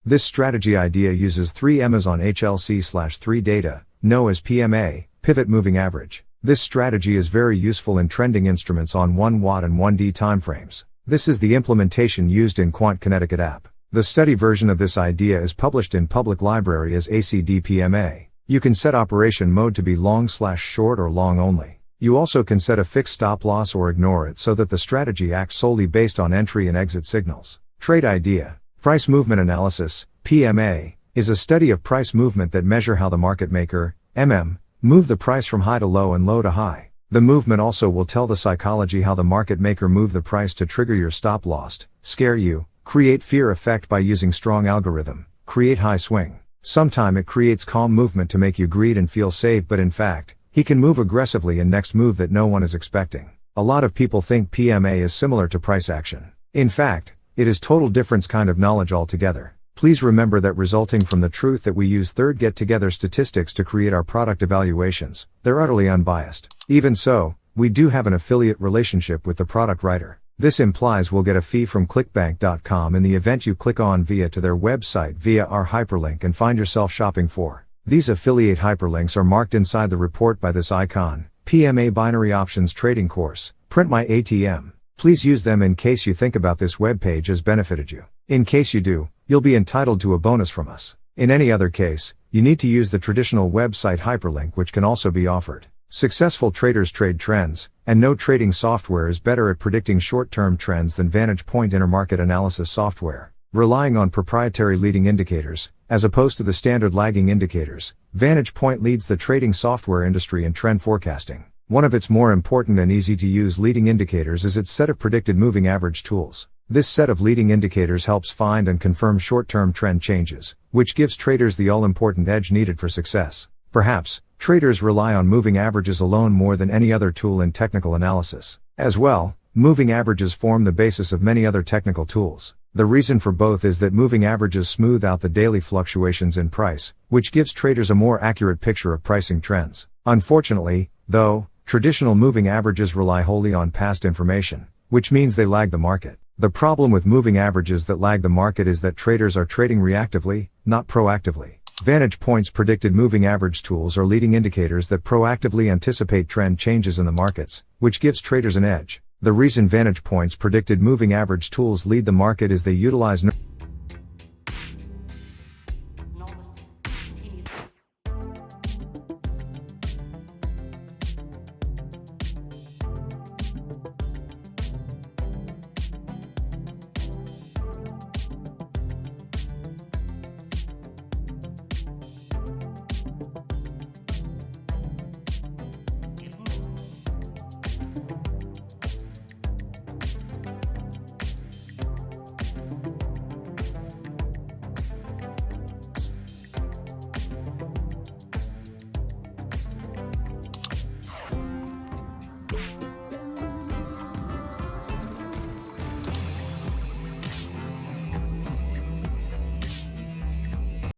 This strategy idea uses 3 EMAs on HLC/3 data, known as PMA, pivot moving average. This strategy is very useful in trending instruments on 1 watt and 1D timeframes. This is the implementation used in Quant Connecticut app. The study version of this idea is published in public library as ACD-PMA. You can set operation mode to be long/short or long only. You also can set a fixed stop loss or ignore it so that the strategy acts solely based on entry and exit signals. Trade idea. Price movement analysis, PMA, is a study of price movement that measure how the market maker, move the price from high to low and low to high. The movement also will tell the psychology how the market maker move the price to trigger your stop loss, scare you, create fear effect by using strong algorithm, create high swing. Sometime it creates calm movement to make you greed and feel safe, but in fact, he can move aggressively in next move that no one is expecting. A lot of people think PMA is similar to price action. In fact, it is total difference kind of knowledge altogether. Please remember that resulting from the truth that we use third get-together statistics to create our product evaluations, they're utterly unbiased. Even so, we do have an affiliate relationship with the product writer. This implies we'll get a fee from clickbank.com in the event you click on via to their website via our hyperlink and find yourself shopping for. These affiliate hyperlinks are marked inside the report by this icon, PMA Binary Options Trading Course, Print My ATM. Please use them in case you think about this web page has benefited you. In case you do, you'll be entitled to a bonus from us. In any other case, you need to use the traditional website hyperlink, which can also be offered. Successful traders trade trends, and no trading software is better at predicting short-term trends than Vantage Point intermarket analysis software. Relying on proprietary leading indicators, as opposed to the standard lagging indicators, Vantage Point leads the trading software industry in trend forecasting. One of its more important and easy-to-use leading indicators is its set of predicted moving average tools. This set of leading indicators helps find and confirm short-term trend changes, which gives traders the all-important edge needed for success. Perhaps, traders rely on moving averages alone more than any other tool in technical analysis. As well, moving averages form the basis of many other technical tools. The reason for both is that moving averages smooth out the daily fluctuations in price, which gives traders a more accurate picture of pricing trends. Unfortunately, though, traditional moving averages rely wholly on past information, which means they lag the market. The problem with moving averages that lag the market is that traders are trading reactively, not proactively. Vantage Point's predicted moving average tools are leading indicators that proactively anticipate trend changes in the markets, which gives traders an edge. The reason Vantage Point's predicted moving average tools lead the market is they utilize